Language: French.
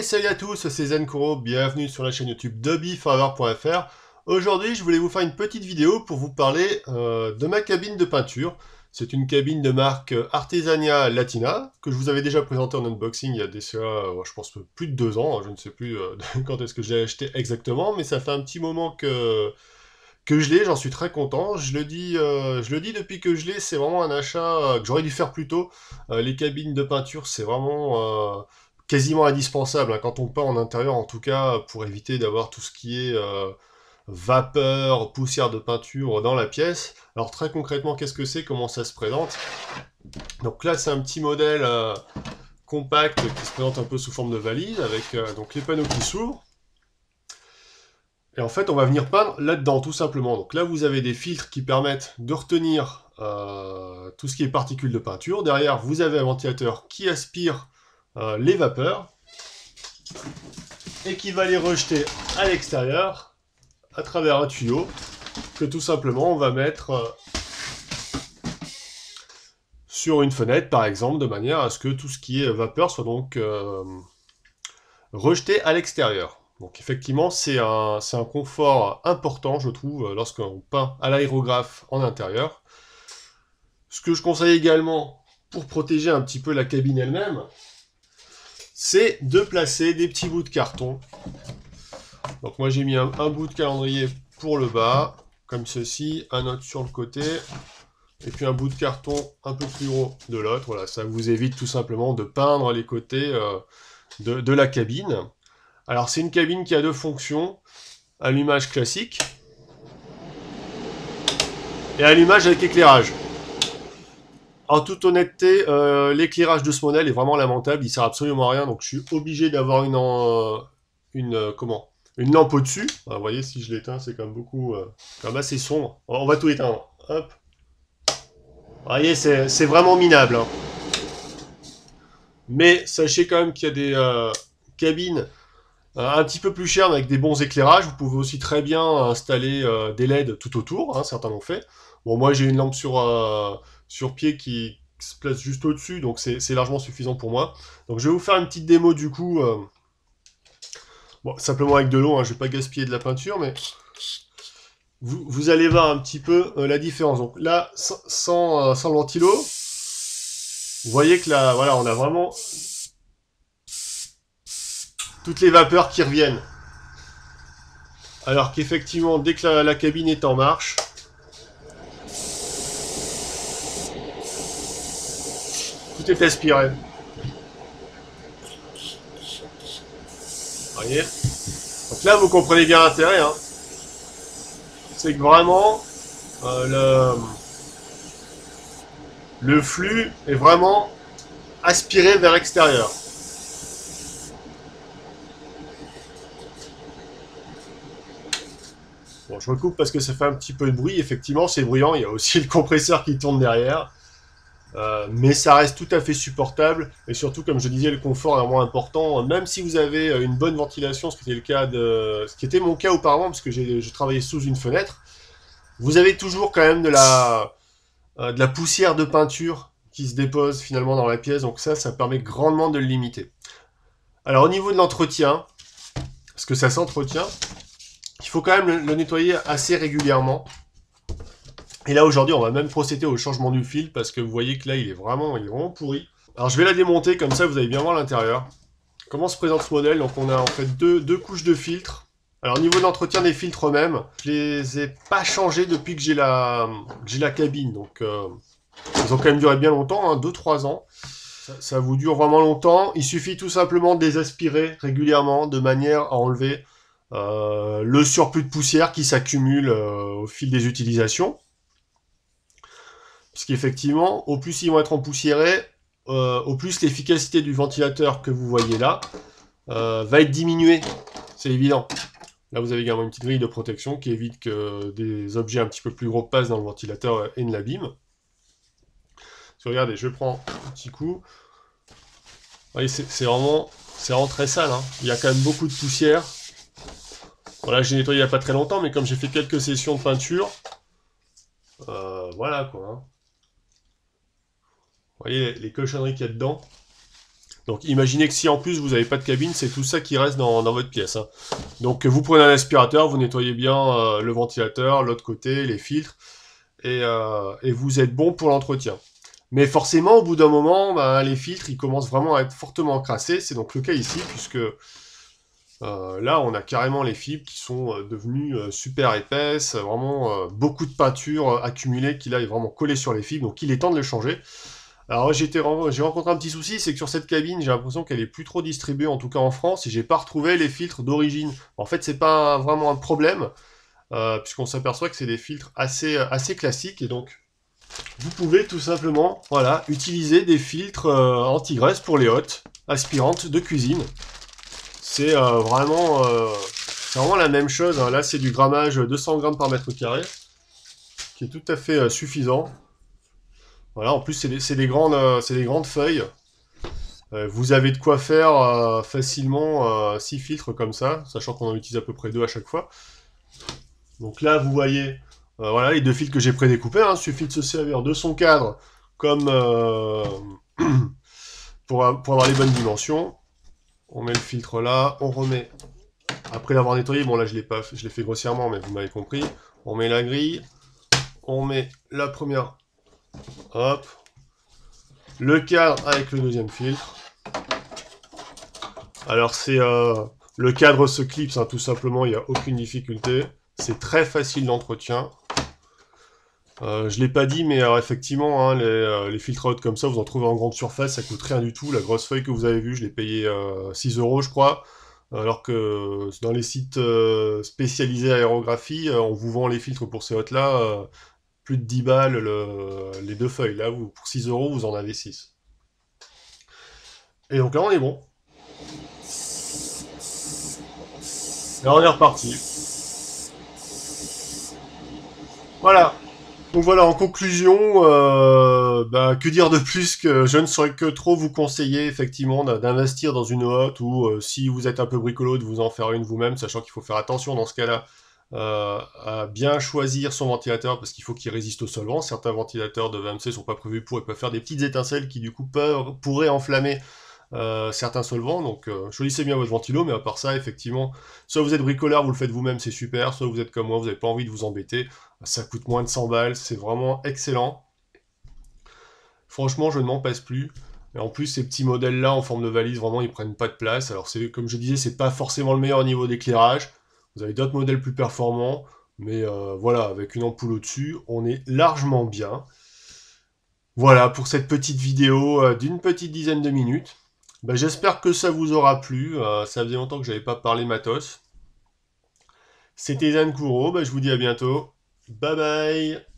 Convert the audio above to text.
Salut à tous, c'est Zenkuro, bienvenue sur la chaîne YouTube d'hobbyforever.fr. Aujourd'hui, je voulais vous faire une petite vidéo pour vous parler de ma cabine de peinture. C'est une cabine de marque Artesania Latina, que je vous avais déjà présenté en unboxing il y a déjà, je pense, plus de 2 ans. Je ne sais plus quand est-ce que je l'ai acheté exactement, mais ça fait un petit moment que je l'ai, j'en suis très content. Je le dis depuis que je l'ai, c'est vraiment un achat que j'aurais dû faire plus tôt. Les cabines de peinture, c'est vraiment quasiment indispensable, hein, quand on peint en intérieur, en tout cas, pour éviter d'avoir tout ce qui est vapeur, poussière de peinture dans la pièce. Alors très concrètement, qu'est-ce que c'est, comment ça se présente? Donc là, c'est un petit modèle compact qui se présente un peu sous forme de valise, avec donc les panneaux qui s'ouvrent. Et en fait, on va venir peindre là-dedans, tout simplement. Donc là, vous avez des filtres qui permettent de retenir tout ce qui est particules de peinture. Derrière, vous avez un ventilateur qui aspire les vapeurs et qui va les rejeter à l'extérieur à travers un tuyau que tout simplement on va mettre sur une fenêtre, par exemple, de manière à ce que tout ce qui est vapeur soit donc rejeté à l'extérieur. Donc effectivement, c'est un confort important, je trouve, lorsqu'on peint à l'aérographe en intérieur. Ce que je conseille également, pour protéger un petit peu la cabine elle-même, c'est de placer des petits bouts de carton. Donc moi j'ai mis un bout de calendrier pour le bas, comme ceci, un autre sur le côté, et puis un bout de carton un peu plus haut de l'autre. Voilà, ça vous évite tout simplement de peindre les côtés de la cabine. Alors c'est une cabine qui a 2 fonctions, allumage classique et allumage avec éclairage. En toute honnêteté, l'éclairage de ce modèle est vraiment lamentable, il sert absolument à rien, donc je suis obligé d'avoir une lampe au-dessus. Vous voyez, si je l'éteins, c'est quand même assez sombre. On va tout éteindre. Hop. Vous voyez, c'est vraiment minable, hein. Mais sachez quand même qu'il y a des cabines un petit peu plus chères, mais avec des bons éclairages. Vous pouvez aussi très bien installer des LED tout autour, hein, certains l'ont fait. Bon, moi j'ai une lampe sur pied qui se place juste au-dessus, donc c'est largement suffisant pour moi. Donc je vais vous faire une petite démo du coup, bon, simplement avec de l'eau, hein, je vais pas gaspiller de la peinture, mais vous allez voir un petit peu la différence. Donc là, sans le ventilo, vous voyez que là, voilà, on a vraiment toutes les vapeurs qui reviennent. Alors qu'effectivement, dès que la cabine est en marche, tout est aspiré. Vous voyez? Donc là, vous comprenez bien l'intérêt, hein. C'est que vraiment, le flux est vraiment aspiré vers l'extérieur. Bon, je recoupe parce que ça fait un petit peu de bruit. Effectivement, c'est bruyant. Il y a aussi le compresseur qui tourne derrière. Mais ça reste tout à fait supportable. Et surtout, comme je disais, le confort est vraiment important. Même si vous avez une bonne ventilation, ce qui était mon cas auparavant, parce que j'ai travaillé sous une fenêtre, vous avez toujours quand même de la poussière de peinture qui se dépose finalement dans la pièce. Donc ça permet grandement de le limiter. Alors au niveau de l'entretien, parce que ça s'entretient, il faut quand même le nettoyer assez régulièrement. Et là aujourd'hui on va même procéder au changement du fil parce que vous voyez que là il est vraiment pourri. Alors je vais la démonter, comme ça vous allez bien voir l'intérieur. Comment se présente ce modèle? Donc on a en fait deux couches de filtres. Alors au niveau de l'entretien des filtres eux-mêmes, je les ai pas changés depuis que j'ai la cabine. Donc ils ont quand même duré bien longtemps, hein, 2-3 ans. Ça vous dure vraiment longtemps. Il suffit tout simplement de les aspirer régulièrement de manière à enlever le surplus de poussière qui s'accumule au fil des utilisations. Parce qu'effectivement, au plus ils vont être empoussiérés, au plus l'efficacité du ventilateur que vous voyez là va être diminuée. C'est évident. Là, vous avez également une petite grille de protection qui évite que des objets un petit peu plus gros passent dans le ventilateur et ne l'abîment. Regardez, je prends un petit coup. Vous voyez, c'est vraiment très sale, hein. Il y a quand même beaucoup de poussière. Voilà, j'ai nettoyé il n'y a pas très longtemps, mais comme j'ai fait quelques sessions de peinture, voilà quoi, hein. Vous voyez les cochonneries qu'il y a dedans. Donc imaginez que si en plus vous n'avez pas de cabine, c'est tout ça qui reste dans votre pièce. Hein. Donc vous prenez un aspirateur, vous nettoyez bien le ventilateur, l'autre côté, les filtres, et vous êtes bon pour l'entretien. Mais forcément, au bout d'un moment, les filtres, ils commencent vraiment à être fortement encrassés. C'est donc le cas ici, puisque là, on a carrément les fibres qui sont devenues super épaisses, vraiment beaucoup de peinture accumulée qui là est vraiment collée sur les fibres, donc il est temps de les changer. Alors j'ai rencontré un petit souci, c'est que sur cette cabine, j'ai l'impression qu'elle est plus trop distribuée, en tout cas en France, et j'ai pas retrouvé les filtres d'origine. En fait, c'est pas vraiment un problème, puisqu'on s'aperçoit que c'est des filtres assez classiques, et donc vous pouvez tout simplement, voilà, utiliser des filtres anti-graisse pour les hottes aspirantes de cuisine. C'est vraiment la même chose. Hein. Là, c'est du grammage 200 grammes par mètre carré, qui est tout à fait suffisant. Voilà, en plus, c'est des grandes feuilles. Vous avez de quoi faire facilement 6 filtres comme ça, sachant qu'on en utilise à peu près 2 à chaque fois. Donc là, vous voyez, voilà les 2 filtres que j'ai prédécoupés. Hein. Il suffit de se servir de son cadre comme pour avoir les bonnes dimensions. On met le filtre là, on remet, après l'avoir nettoyé, bon là je l'ai fait grossièrement, mais vous m'avez compris. On met la grille, on met la première, hop, le cadre avec le deuxième filtre. Alors c'est le cadre se clipse, hein, tout simplement, il n'y a aucune difficulté. C'est très facile d'entretien. Je l'ai pas dit, mais effectivement, hein, les filtres à eau comme ça, vous en trouvez en grande surface, ça coûte rien du tout. La grosse feuille que vous avez vue, je l'ai payé 6 €, je crois. Alors que dans les sites spécialisés aérographie, on vous vend les filtres pour ces hottes-là, plus de 10 balles les 2 feuilles. Là, pour 6 €, vous en avez 6. Et donc là, on est bon. Là, on est reparti. Voilà. Donc voilà, en conclusion, que dire de plus que je ne saurais que trop vous conseiller effectivement d'investir dans une hotte ou si vous êtes un peu bricolo, de vous en faire une vous-même, sachant qu'il faut faire attention dans ce cas-là à bien choisir son ventilateur parce qu'il faut qu'il résiste au solvant. Certains ventilateurs de VMC sont pas prévus pour, ils peuvent faire des petites étincelles qui du coup pourraient enflammer certains solvants, donc choisissez bien votre ventilo, mais à part ça, effectivement, soit vous êtes bricoleur, vous le faites vous-même, c'est super, soit vous êtes comme moi, vous n'avez pas envie de vous embêter, ça coûte moins de 100 balles, c'est vraiment excellent. Franchement, je ne m'en passe plus. Et en plus, ces petits modèles-là, en forme de valise, vraiment, ils prennent pas de place. Alors, comme je disais, c'est pas forcément le meilleur niveau d'éclairage. Vous avez d'autres modèles plus performants, mais voilà, avec une ampoule au-dessus, on est largement bien. Voilà, pour cette petite vidéo d'une petite dizaine de minutes. J'espère que ça vous aura plu. Ça faisait longtemps que j'avais pas parlé matos. C'était Zan Kouro. Je vous dis à bientôt. Bye bye.